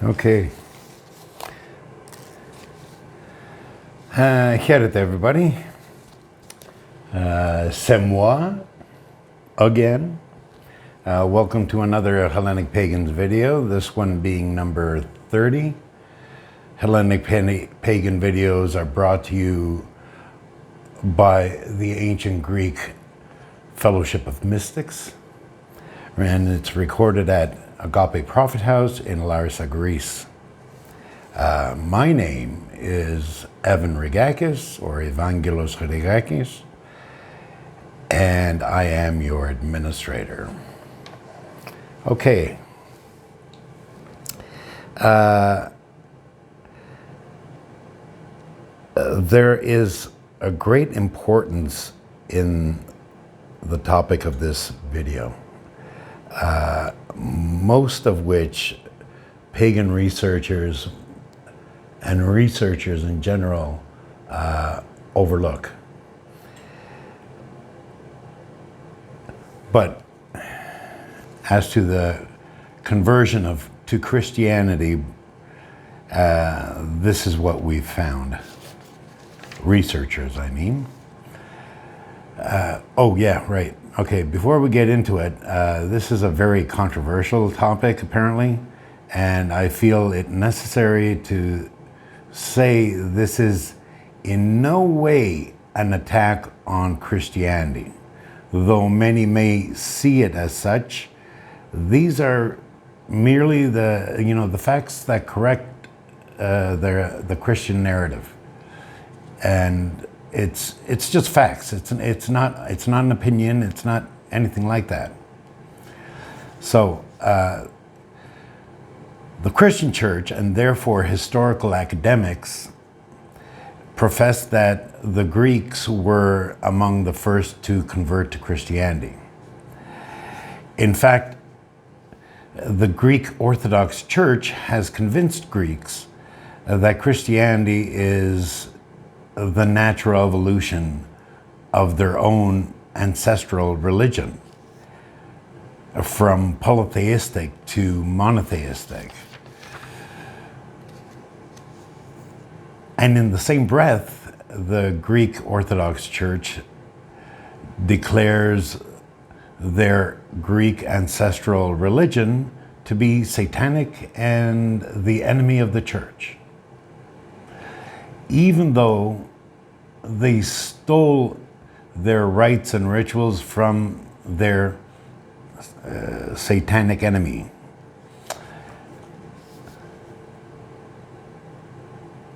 Okay. Heret everybody. C'est moi again. Welcome to another Hellenic Pagans video, this one being number 30. Hellenic Pagan videos are brought to you by the Ancient Greek Fellowship of Mystics, and it's recorded at Agape Prophet House in Larissa, Greece. My name is Evan Rigakis, or Evangelos Rigakis, and I am your administrator. Okay. There is a great importance in the topic of this video, most of which pagan researchers and researchers in general overlook. But as to the conversion to Christianity, this is what we've found. Researchers, I mean. Oh yeah, right. Okay, before we get into it, this is a very controversial topic apparently, and I feel it necessary to say this is in no way an attack on Christianity. Though many may see it as such, these are merely the facts that correct the Christian narrative, and it's just facts. It's not an opinion. It's not anything like that. So the Christian Church, and therefore historical academics, profess that the Greeks were among the first to convert to Christianity. In fact, the Greek Orthodox Church has convinced Greeks that Christianity is the natural evolution of their own ancestral religion, from polytheistic to monotheistic. And in the same breath, the Greek Orthodox Church declares their Greek ancestral religion to be satanic and the enemy of the church, even though they stole their rites and rituals from their satanic enemy.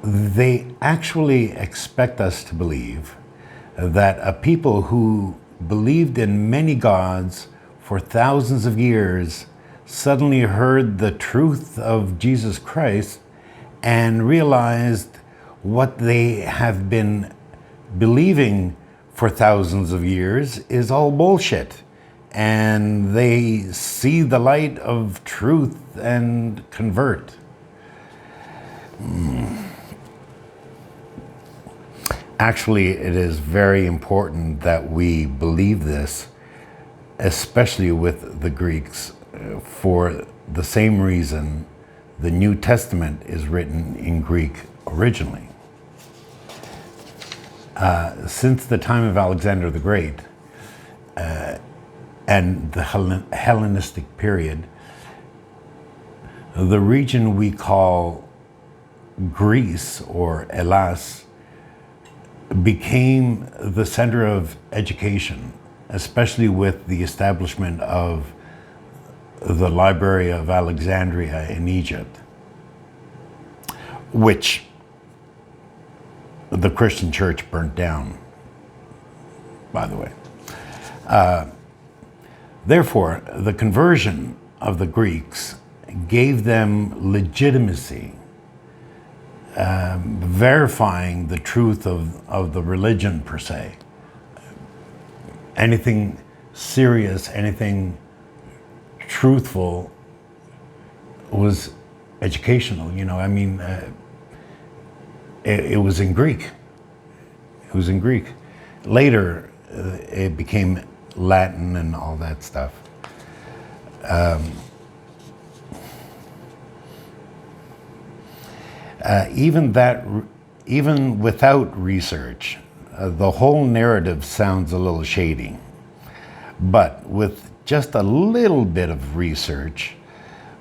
They actually expect us to believe that a people who believed in many gods for thousands of years suddenly heard the truth of Jesus Christ and realized what they have been believing for thousands of years is all bullshit, and they see the light of truth and convert. Actually, it is very important that we believe this, especially with the Greeks, for the same reason the New Testament is written in Greek originally. Since the time of Alexander the Great and the Hellenistic period, the region we call Greece, or Hellas, became the center of education, especially with the establishment of the Library of Alexandria in Egypt, which the Christian Church burnt down, by the way. Therefore, the conversion of the Greeks gave them legitimacy, verifying the truth of the religion per se. Anything serious, anything truthful was educational. It was in Greek. It was in Greek. Later, it became Latin and all that stuff. Even that, even without research, the whole narrative sounds a little shady. But with just a little bit of research,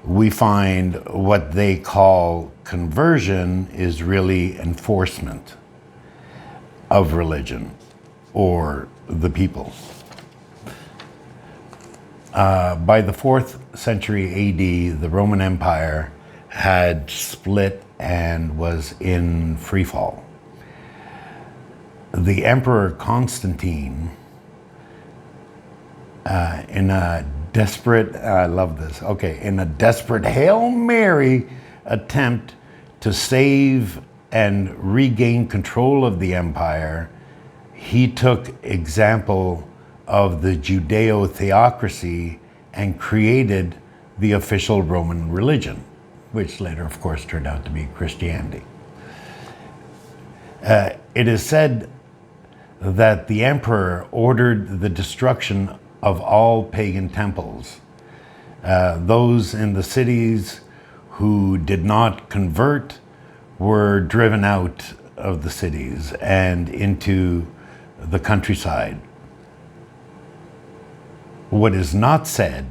we find what they call conversion is really enforcement of religion or the people. By the 4th century AD, the Roman Empire had split and was in free fall. The Emperor Constantine, in a desperate, I love this, okay, in a desperate Hail Mary attempt to save and regain control of the empire, he took example of the Judeo-theocracy and created the official Roman religion, which later, of course, turned out to be Christianity. It is said that the emperor ordered the destruction of all pagan temples. Those in the cities who did not convert were driven out of the cities and into the countryside. What is not said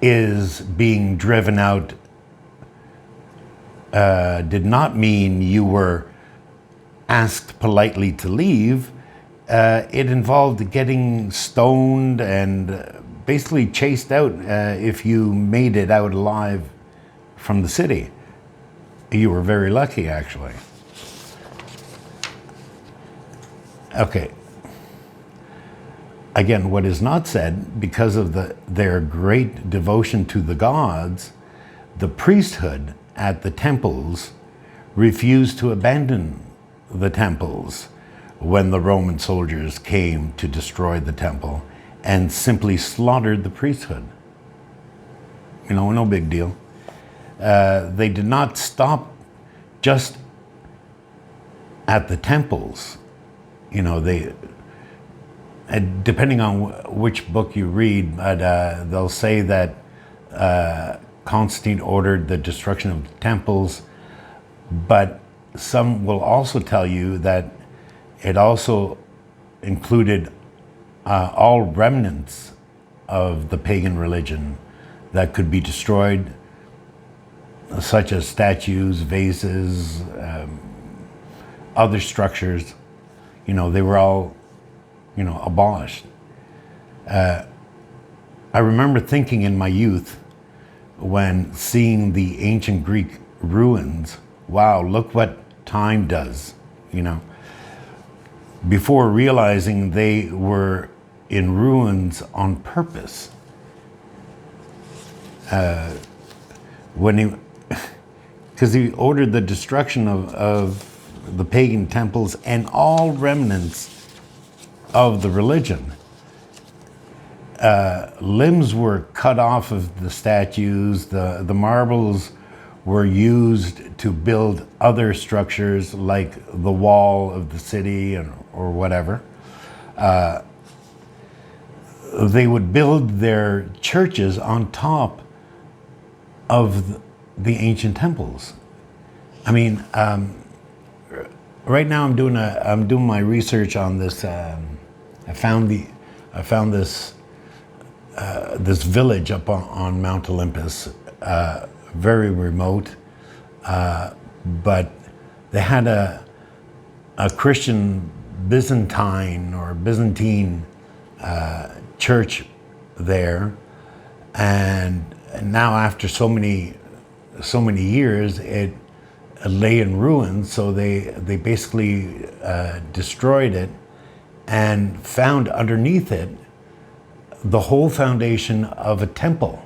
is being driven out did not mean you were asked politely to leave. It involved getting stoned and basically chased out if you made it out alive from the city. You were very lucky, actually. Okay. Again, what is not said, because of their great devotion to the gods, the priesthood at the temples refused to abandon the temples when the Roman soldiers came to destroy the temple and simply slaughtered the priesthood. You know, no big deal. They did not stop just at the temples. You know, they, depending on which book you read, but they'll say that Constantine ordered the destruction of the temples, but some will also tell you that it also included all remnants of the pagan religion that could be destroyed, such as statues, vases, other structures. You know, they were all, you know, abolished. I remember thinking in my youth when seeing the ancient Greek ruins, wow, look what time does, you know, before realizing they were in ruins on purpose. Because he ordered the destruction of the pagan temples and all remnants of the religion. Limbs were cut off of the statues, the marbles were used to build other structures like the wall of the city or whatever. They would build their churches on top of the ancient temples. I mean, right now I'm doing my research on this. I found this this village up on Mount Olympus, very remote, but they had a Christian Byzantine church there, and now after so many years, it lay in ruins. So they basically destroyed it and found underneath it the whole foundation of a temple,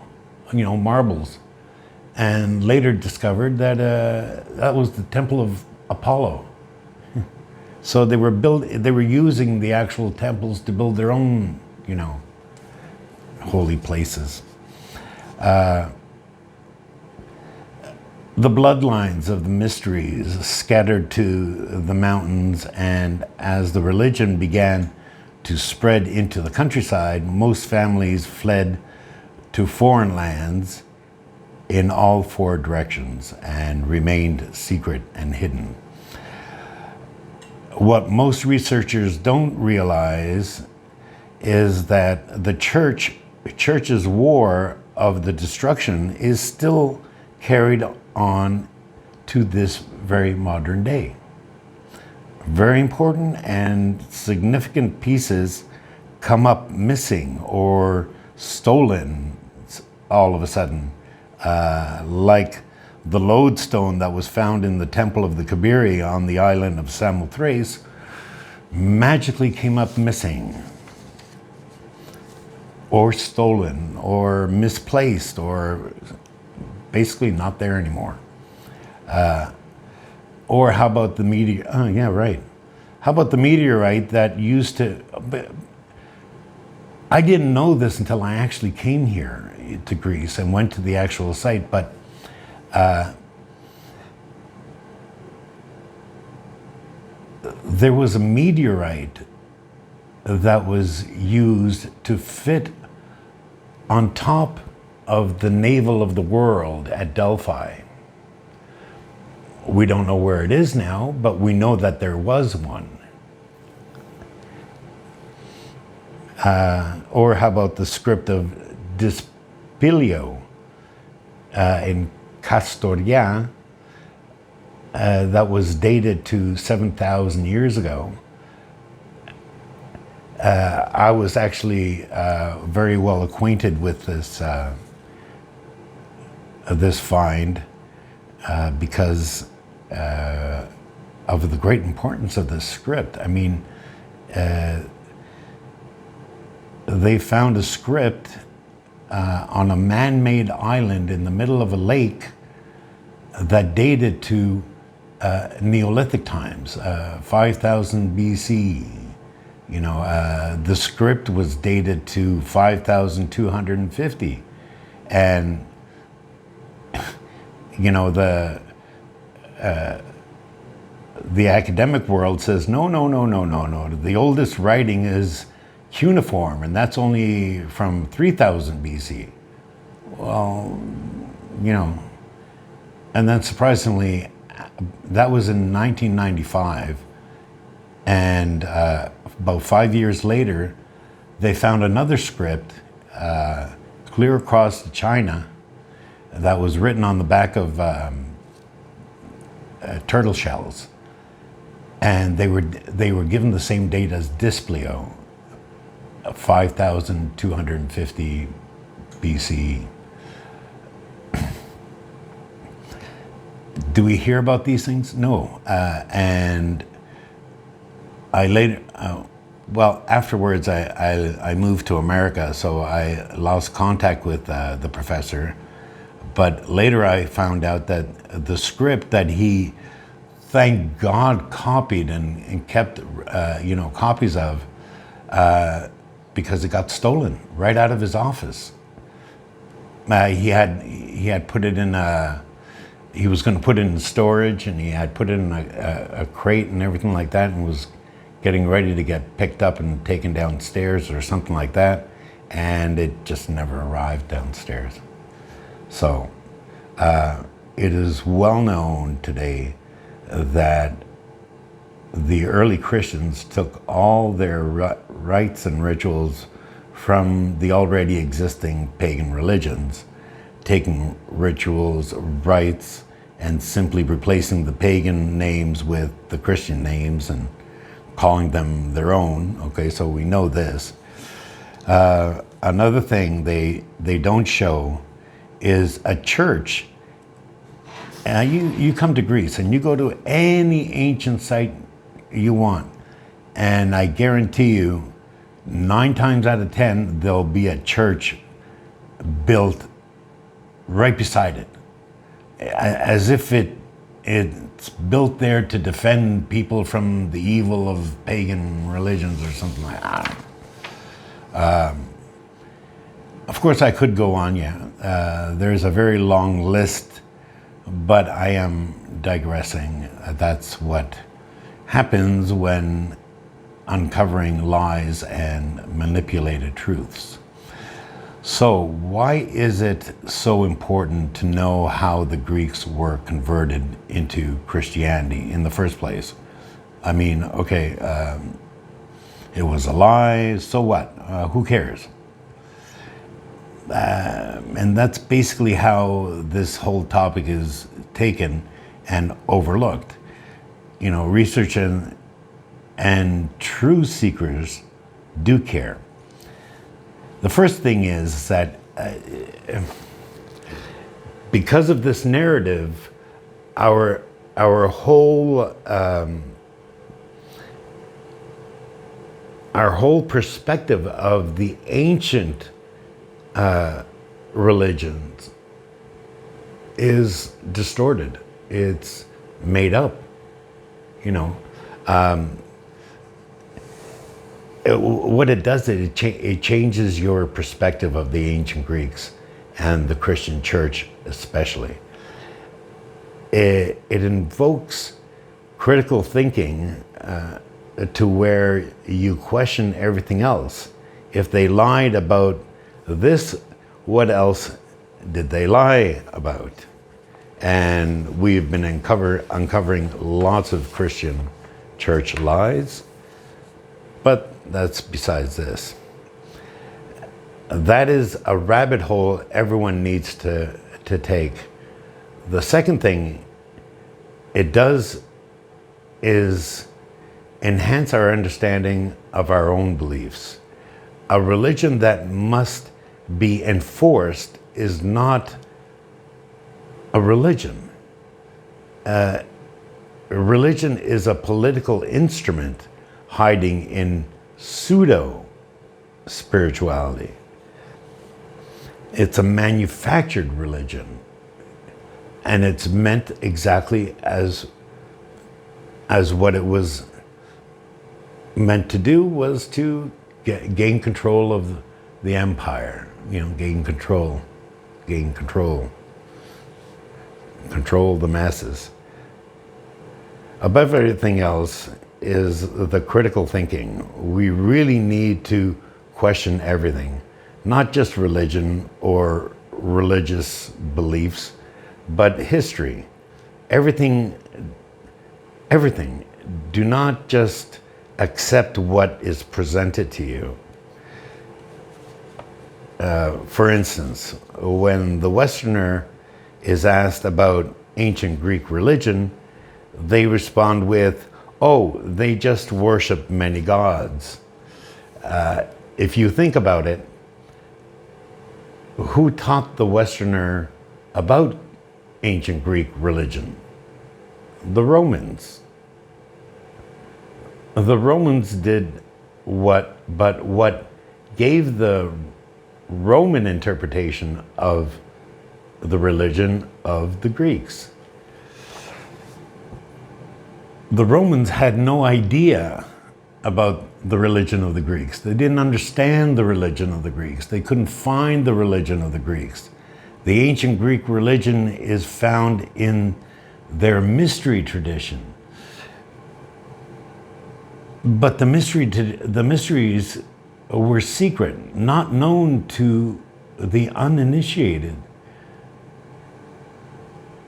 you know, marbles, and later discovered that that was the temple of Apollo. So they were using the actual temples to build their own, you know, holy places. The bloodlines of the mysteries scattered to the mountains, and as the religion began to spread into the countryside, most families fled to foreign lands in all four directions and remained secret and hidden. What most researchers don't realize is that the church's war of the destruction is still carried on to this very modern day. Very important and significant pieces come up missing or stolen all of a sudden, like the lodestone that was found in the Temple of the Kabiri on the island of Samothrace magically came up missing, or stolen, or misplaced, or basically not there anymore. Or how about the meteor? Oh, yeah, right. How about the meteorite that used to? I didn't know this until I actually came here to Greece and went to the actual site, but there was a meteorite that was used to fit on top of the navel of the world at Delphi. We don't know where it is now, but we know that there was one. Or how about the script of Dispilio in Castoria that was dated to 7,000 years ago? I was actually very well acquainted with this find because of the great importance of this script. I mean, they found a script on a man-made island in the middle of a lake that dated to Neolithic times, 5,000 BC. You know, the script was dated to 5,250, and you know, the academic world says no. The oldest writing is cuneiform, and that's only from 3,000 BC. Well, you know, and then surprisingly, that was in 1995, and about 5 years later, they found another script clear across China that was written on the back of turtle shells, and they were given the same date as Displio, 5,250 BCE. Do we hear about these things? No. And I later, well, afterwards I moved to America, so I lost contact with the professor. But later I found out that the script that he, thank God, copied and kept, copies of, because it got stolen right out of his office. He had put it in he was going to put it in storage, and he had put it in a crate and everything like that, and was getting ready to get picked up and taken downstairs or something like that, and it just never arrived downstairs. So it is well known today that the early Christians took all their rites and rituals from the already existing pagan religions, taking rituals, rites, and simply replacing the pagan names with the Christian names and calling them their own. Okay, so we know this. Another thing they don't show is a church. You come to Greece and you go to any ancient site you want, and I guarantee you 9 times out of 10 there'll be a church built right beside it, as if it's built there to defend people from the evil of pagan religions or something like that. Of course, I could go on, there's a very long list, but I am digressing. That's what happens when uncovering lies and manipulated truths. So, why is it so important to know how the Greeks were converted into Christianity in the first place? I mean, okay, it was a lie, so what? Who cares? And that's basically how this whole topic is taken and overlooked. You know, research and true seekers do care. The first thing is that because of this narrative, our whole perspective of the ancient religions is distorted. It's made up. You know, what it does is it changes your perspective of the ancient Greeks and the Christian church especially. It invokes critical thinking to where you question everything else. If they lied about this, what else did they lie about? And we've been uncovering lots of Christian church lies, but that's besides this. That is a rabbit hole everyone needs to take. The second thing it does is enhance our understanding of our own beliefs. A religion that must be enforced is not a religion. Religion is a political instrument hiding in pseudo spirituality. It's a manufactured religion, and it's meant exactly as what it was meant to do, was to gain control of the empire. You know, gain control the masses. Above everything else is the critical thinking. We really need to question everything, not just religion or religious beliefs, but history. Everything. Do not just accept what is presented to you. For instance, when the Westerner is asked about ancient Greek religion, they respond with, "Oh, they just worship many gods." If you think about it, who taught the Westerner about ancient Greek religion? The Romans. The Romans did what gave the Roman interpretation of the religion of the Greeks. The Romans had no idea about the religion of the Greeks. They didn't understand the religion of the Greeks. They couldn't find the religion of the Greeks. The ancient Greek religion is found in their mystery tradition. But the mysteries were secret, not known to the uninitiated.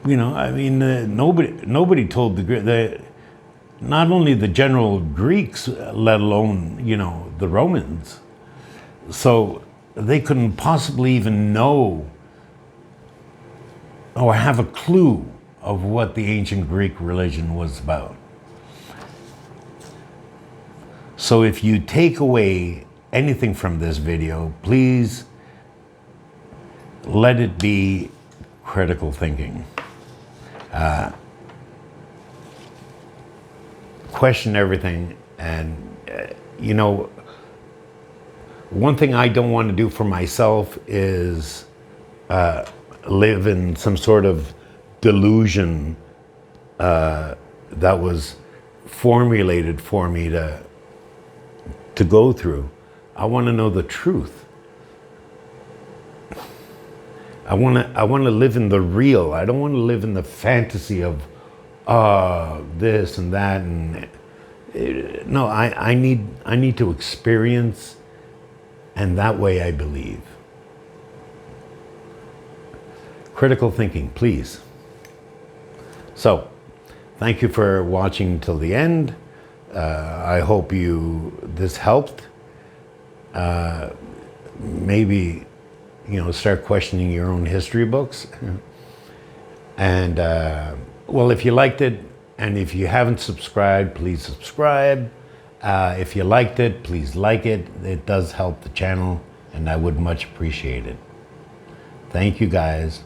You know, I mean, nobody told not only the general Greeks, let alone, you know, the Romans. So they couldn't possibly even know or have a clue of what the ancient Greek religion was about. So if you take away anything from this video, please let it be critical thinking. Question everything, and you know, one thing I don't want to do for myself is live in some sort of delusion that was formulated for me to go through. I want to know the truth. I want to live in the real. I don't want to live in the fantasy of this and that, and no, I need to experience, and that way I believe. critical thinking, please. So, thank you for watching till the end. I hope this helped. Maybe, start questioning your own history books. And, well, if you liked it, and if you haven't subscribed, please subscribe. If you liked it, please like it. It does help the channel, and I would much appreciate it. Thank you, guys.